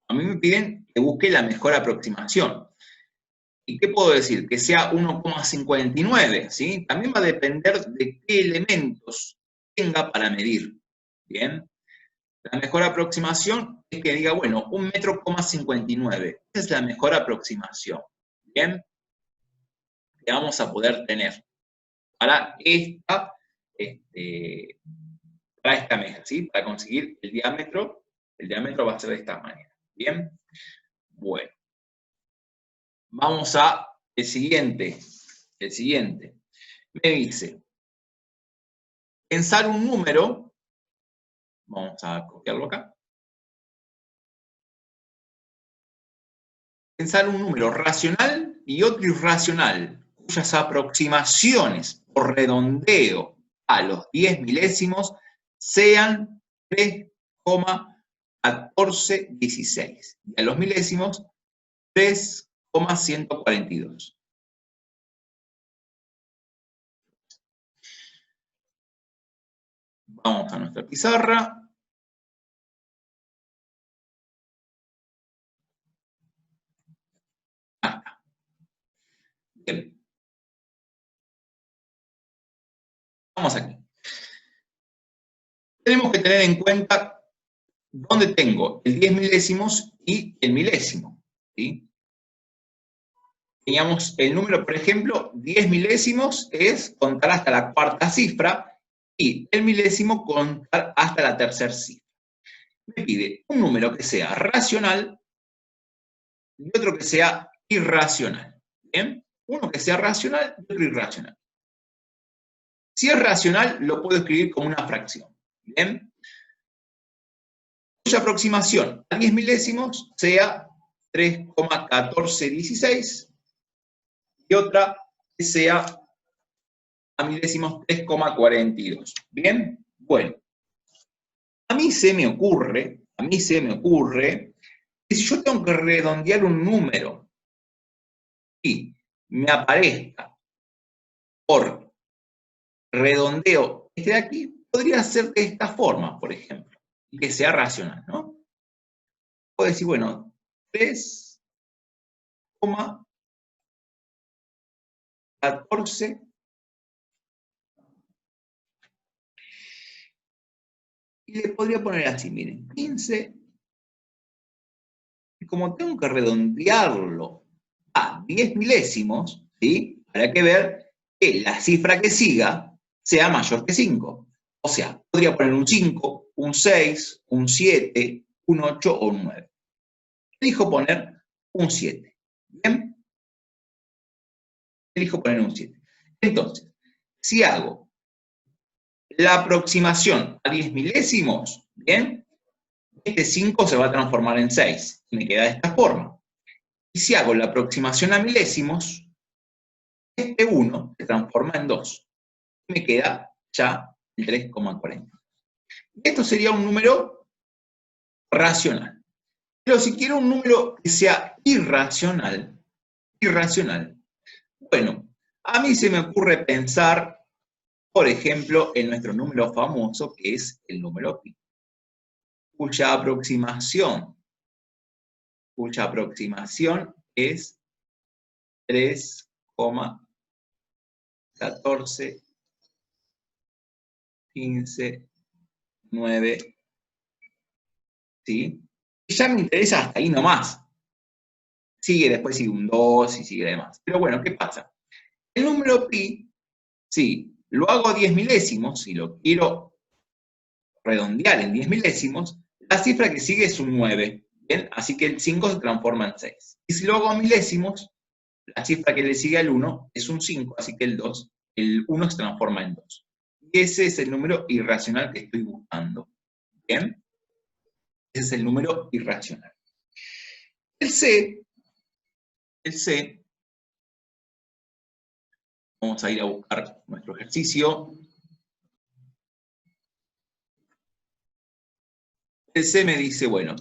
a mí me piden que busque la mejor aproximación. ¿Y qué puedo decir? Que sea 1,59, ¿sí? También va a depender de qué elementos tenga para medir, ¿bien? La mejor aproximación es que diga, bueno, 1,59 m. Esa es la mejor aproximación, ¿bien? Que vamos a poder tener para esta mesa, ¿sí? Para conseguir el diámetro va a ser de esta manera, ¿bien? Bueno, vamos a el siguiente. El siguiente. Me dice, pensar un número, vamos a copiarlo acá, pensar un número racional y otro irracional, cuyas aproximaciones por redondeo a los 10 milésimos sean 3,1416 y a los milésimos 3,142. Vamos a nuestra pizarra. Bien. Vamos aquí. Tenemos que tener en cuenta dónde tengo el 10 milésimos y el milésimo, ¿sí? Teníamos el número, por ejemplo, 10 milésimos es contar hasta la cuarta cifra y el milésimo contar hasta la tercera cifra. Me pide un número que sea racional y otro que sea irracional. ¿Bien? Uno que sea racional y otro irracional. Si es racional, lo puedo escribir como una fracción. ¿Bien? Cuya aproximación a 10 milésimos sea 3,1416 y otra que sea a milésimos 3,42. ¿Bien? Bueno, a mí se me ocurre que si yo tengo que redondear un número y me aparezca por redondeo este de aquí, podría ser de esta forma, por ejemplo, y que sea racional, ¿no? Puedo decir, bueno, 3,14 y le podría poner así, miren, 15, y como tengo que redondearlo a 10 milésimos, ¿sí? Habrá que ver que la cifra que siga sea mayor que 5. O sea, podría poner un 5, un 6, un 7, un 8 o un 9. Elijo poner un 7. ¿Bien? Elijo poner un 7. Entonces, si hago la aproximación a 10 milésimos, ¿bien? Este 5 se va a transformar en 6 y me queda de esta forma. Y si hago la aproximación a milésimos, este 1 se transforma en 2. Y me queda ya el 3,40. Esto sería un número racional. Pero si quiero un número que sea irracional, bueno, a mí se me ocurre pensar, por ejemplo, en nuestro número famoso, que es el número pi, cuya aproximación es 3,1415,9, ¿sí? Y ya me interesa hasta ahí nomás. Después sigue un 2 y sigue demás. Pero bueno, ¿qué pasa? El número pi, sí, lo hago a 10 milésimos, si lo quiero redondear en 10 milésimos, la cifra que sigue es un 9, ¿bien? Así que el 5 se transforma en 6. Y si lo hago a milésimos, la cifra que le sigue al 1 es un 5, así que el 1 se transforma en 2. Y ese es el número irracional que estoy buscando, ¿bien? Ese es el número irracional. El C, vamos a ir a buscar nuestro ejercicio. El C me dice, bueno,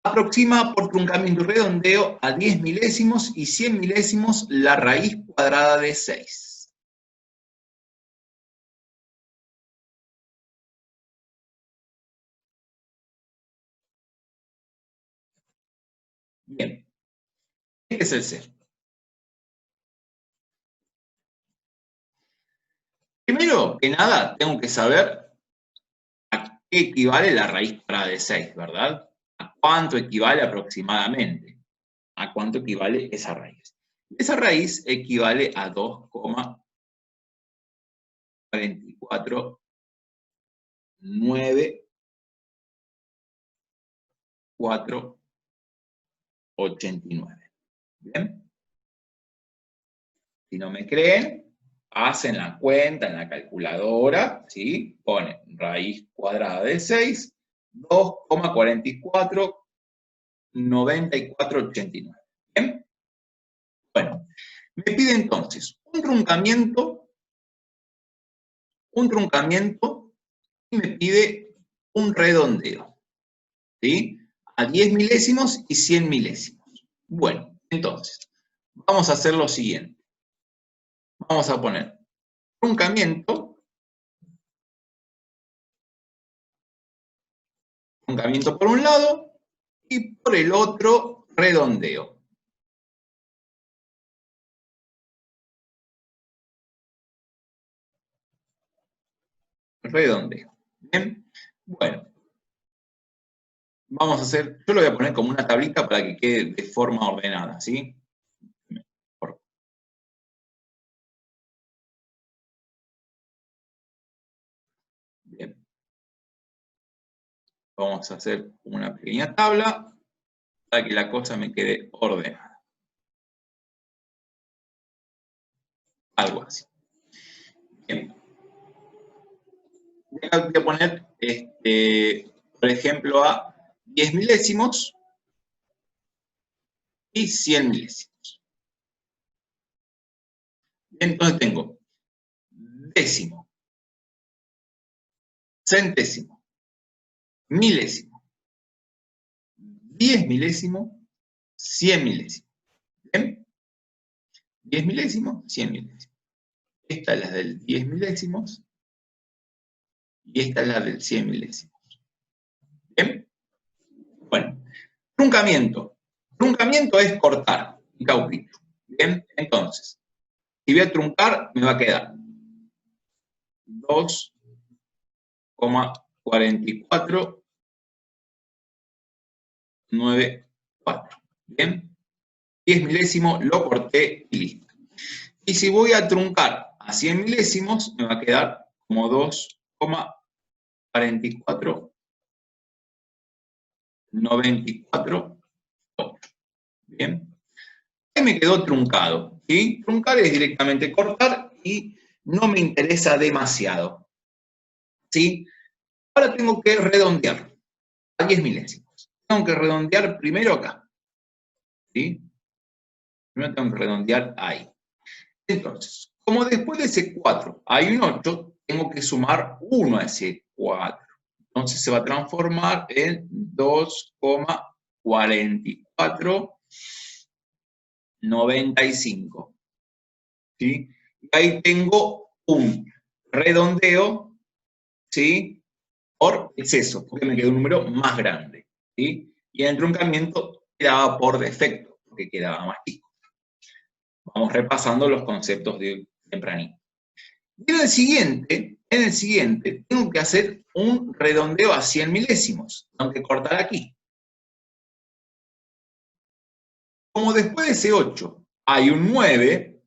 aproxima por truncamiento y redondeo a 10 milésimos y 100 milésimos la raíz cuadrada de 6. Bien, este es el C. Primero que nada, tengo que saber a qué equivale la raíz cuadrada de 6, ¿verdad? ¿A cuánto equivale aproximadamente? ¿A cuánto equivale esa raíz? Esa raíz equivale a 2,449,489. ¿Bien? Si no me creen, hacen la cuenta en la calculadora, ¿sí? Ponen raíz cuadrada de 6, 2,449489. ¿Bien? Bueno, me pide entonces un truncamiento y me pide un redondeo, ¿sí? A 10 milésimos y 100 milésimos. Bueno, entonces, vamos a hacer lo siguiente. Vamos a poner truncamiento por un lado y por el otro redondeo. redondeo. Bien, bueno, vamos a hacer, yo lo voy a poner como una tablita para que quede de forma ordenada, ¿sí? Bien, vamos a hacer una pequeña tabla para que la cosa me quede ordenada. Algo así. Bien. Voy a poner, por ejemplo, a 10 milésimos y 100 milésimos. Entonces tengo décimo, centésimo, milésimo, 10 milésimos, 100 milésimos. ¿Bien? 10 milésimos, 100 milésimos. Esta es la del 10 milésimos y esta es la del 100 milésimos. ¿Bien? Bueno, truncamiento. Truncamiento es cortar un cauquillo. Bien, entonces, si voy a truncar, me va a quedar 2,4494. Bien, 10 milésimos, lo corté y listo. Y si voy a truncar a 100 milésimos, me va a quedar como 2,4494. Bien. Ahí me quedó truncado. ¿Sí? Truncar es directamente cortar y no me interesa demasiado. ¿Sí? Ahora tengo que redondear a 10 milésimos. Tengo que redondear primero acá. ¿Sí? Primero tengo que redondear ahí. Entonces, como después de ese 4 hay un 8, tengo que sumar 1 a ese 4. Entonces se va a transformar en 2,4495. ¿Sí? Y ahí tengo un redondeo, ¿sí? Por exceso, porque me quedó un número más grande. ¿Sí? Y el entroncamiento quedaba por defecto, porque quedaba más chico. Vamos repasando los conceptos de tempranito. Y en el siguiente, tengo que hacer un redondeo a 100 milésimos. Tengo que cortar aquí. Como después de ese 8 hay un 9,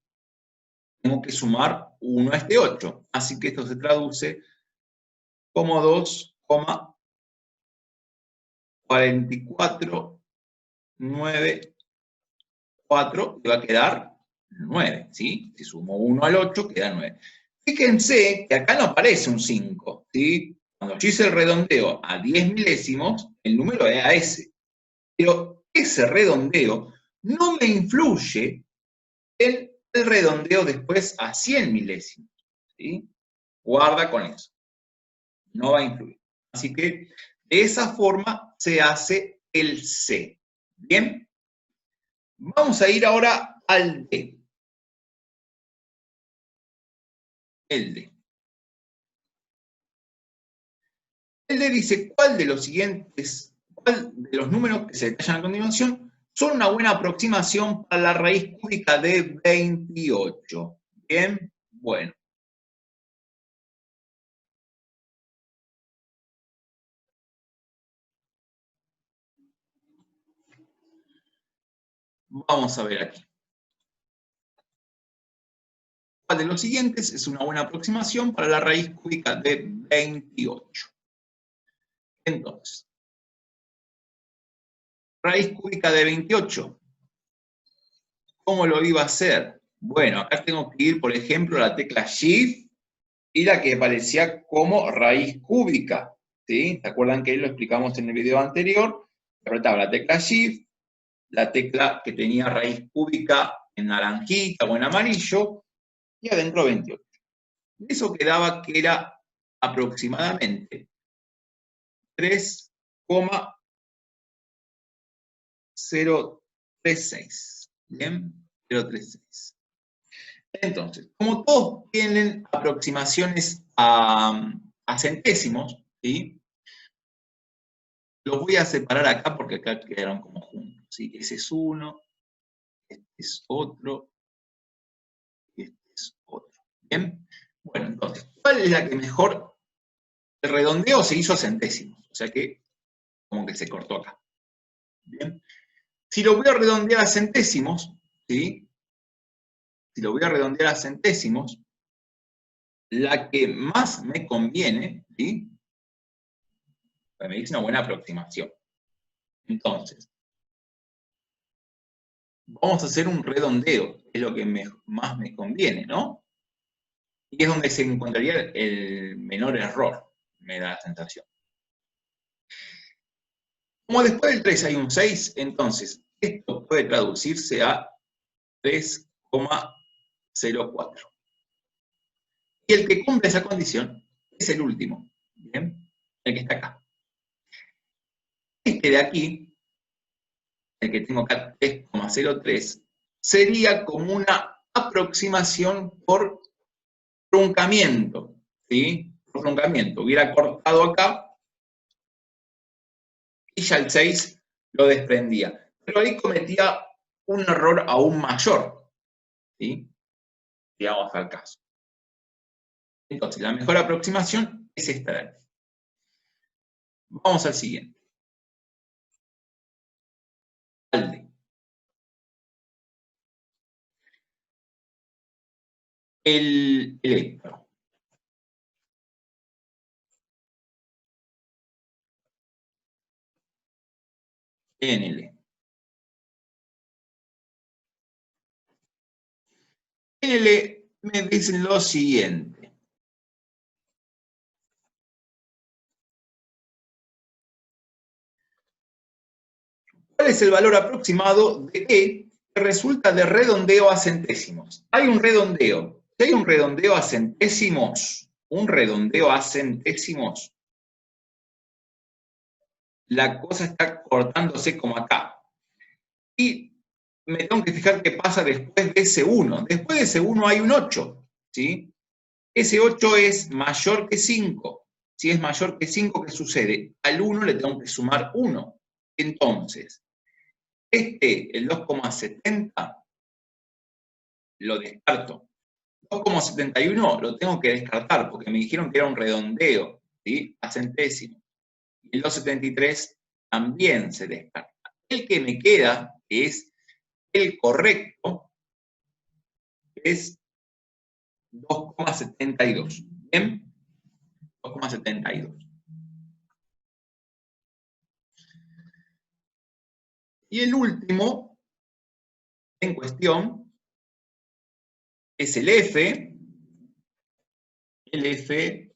tengo que sumar 1 a este 8. Así que esto se traduce como 2,4494 y va a quedar 9, ¿sí? Si sumo 1 al 8, queda 9. Fíjense que acá no aparece un 5, ¿sí? Cuando yo hice el redondeo a 10 milésimos, el número era ese. Pero ese redondeo no me influye en el redondeo después a 100 milésimos, ¿sí? Guarda con eso. No va a influir. Así que de esa forma se hace el C. ¿Bien? Vamos a ir ahora al D. El D. El D dice cuál de los siguientes, cuál de los números que se detallan a continuación son una buena aproximación para la raíz cúbica de 28. Bien, bueno. Vamos a ver aquí. ¿Cuál de los siguientes es una buena aproximación para la raíz cúbica de 28? Entonces, raíz cúbica de 28. ¿Cómo lo iba a hacer? Bueno, acá tengo que ir, por ejemplo, a la tecla Shift y la que aparecía como raíz cúbica. ¿Sí? ¿Se acuerdan que lo explicamos en el video anterior? Apretaba la tecla Shift, la tecla que tenía raíz cúbica en naranjita o en amarillo, y adentro 28. Eso quedaba que era aproximadamente 3,036. ¿Bien? 0,36. Entonces, como todos tienen aproximaciones a centésimos, ¿sí? Los voy a separar acá porque acá quedaron como juntos. ¿Sí? Ese es uno, este es otro, y este es otro. ¿Bien? Bueno, entonces, ¿cuál es la que mejor el redondeo se hizo a centésimos, o sea que como que se cortó acá. Bien. Si lo voy a redondear a centésimos, ¿sí? Si lo voy a redondear a centésimos, la que más me conviene, ¿sí? Pues me dice una buena aproximación. Entonces, vamos a hacer un redondeo, que es lo que más me conviene, ¿no? Y es donde se encontraría el menor error, me da la sensación. Como después del 3 hay un 6, entonces esto puede traducirse a 3,04. Y el que cumple esa condición es el último, ¿bien? El que está acá. Este de aquí, el que tengo acá, 3,03, sería como una aproximación por truncamiento, ¿sí? Por truncamiento. Hubiera cortado acá y ya el 6 lo desprendía. Pero ahí cometía un error aún mayor, ¿sí? Digamos al caso. Entonces, la mejor aproximación es esta de aquí. Vamos al siguiente. Alde. El electro. NL. NL me dicen lo siguiente. ¿Cuál es el valor aproximado de E que resulta de redondeo a centésimos? Hay un redondeo. Si hay un redondeo a centésimos, la cosa está cortándose como acá. Y me tengo que fijar qué pasa después de ese 1. Después de ese 1 hay un 8, ¿sí? Ese 8 es mayor que 5. Si es mayor que 5, ¿qué sucede? Al 1 le tengo que sumar 1. Entonces, el 2,70, lo descarto. 2,71 lo tengo que descartar porque me dijeron que era un redondeo, ¿sí? A centésimo. Y el 2,73 también se descarta. El que me queda, que es el correcto, es 2,72. ¿Bien? 2,72. Y el último en cuestión es el F. El F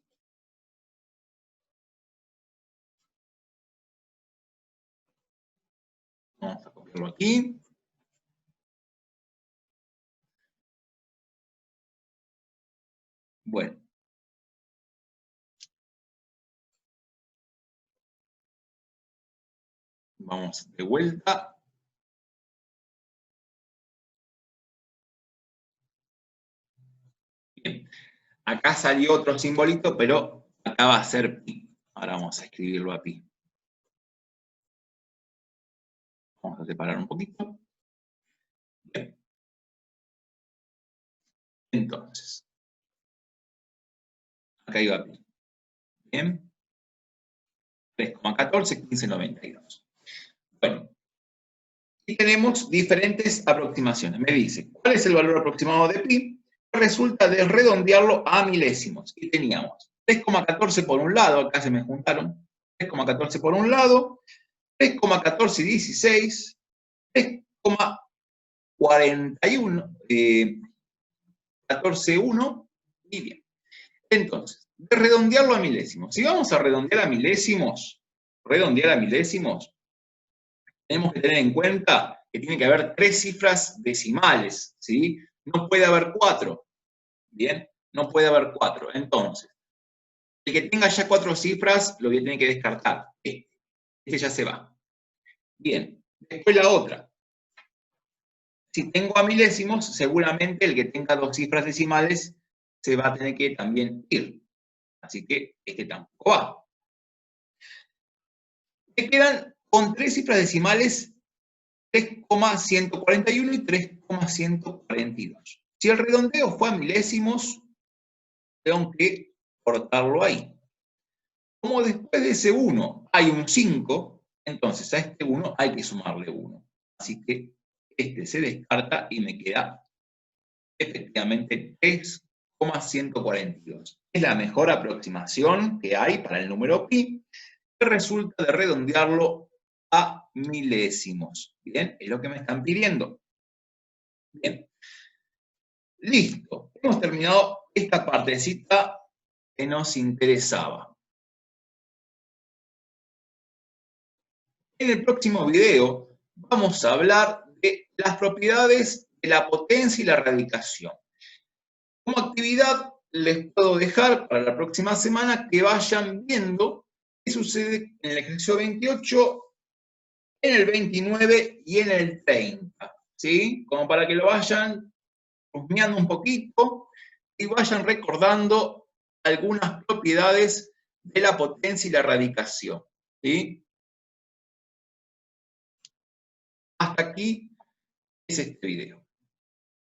vamos a copiarlo aquí. Bueno. Vamos de vuelta. Bien. Acá salió otro simbolito, pero acá va a ser pi. Ahora vamos a escribirlo a pi. Vamos a separar un poquito. Bien. Entonces, acá iba pi. Bien. 3,14, 15,92. Bueno, y tenemos diferentes aproximaciones. Me dice, ¿cuál es el valor aproximado de pi? Resulta de redondearlo a milésimos. Y teníamos 3,14 por un lado, acá se me juntaron, 3,14 por un lado, 3,1416, 3,41, 14,1, y bien. Entonces, de redondearlo a milésimos. Si vamos a redondear a milésimos, tenemos que tener en cuenta que tiene que haber 3 cifras decimales, ¿sí? No puede haber 4, ¿bien? No puede haber 4. Entonces, el que tenga ya 4 cifras, lo voy a tener que descartar. Este ya se va. Bien, después la otra. Si tengo a milésimos, seguramente el que tenga 2 cifras decimales se va a tener que también ir. Así que este tampoco va. Me quedan con 3 cifras decimales 3,141 y 3,142. Si el redondeo fue a milésimos, tengo que cortarlo ahí. Como después de ese 1 hay un 5, entonces a este 1 hay que sumarle 1. Así que este se descarta y me queda efectivamente 3,142. Es la mejor aproximación que hay para el número pi, que resulta de redondearlo a milésimos. Bien, es lo que me están pidiendo. Bien, listo. Hemos terminado esta partecita que nos interesaba. En el próximo video vamos a hablar de las propiedades de la potencia y la radicación. Como actividad les puedo dejar para la próxima semana que vayan viendo qué sucede en el ejercicio 28, en el 29 y en el 30, ¿sí? Como para que lo vayan husmeando un poquito y vayan recordando algunas propiedades de la potencia y la radicación, ¿sí? Hasta aquí es este video.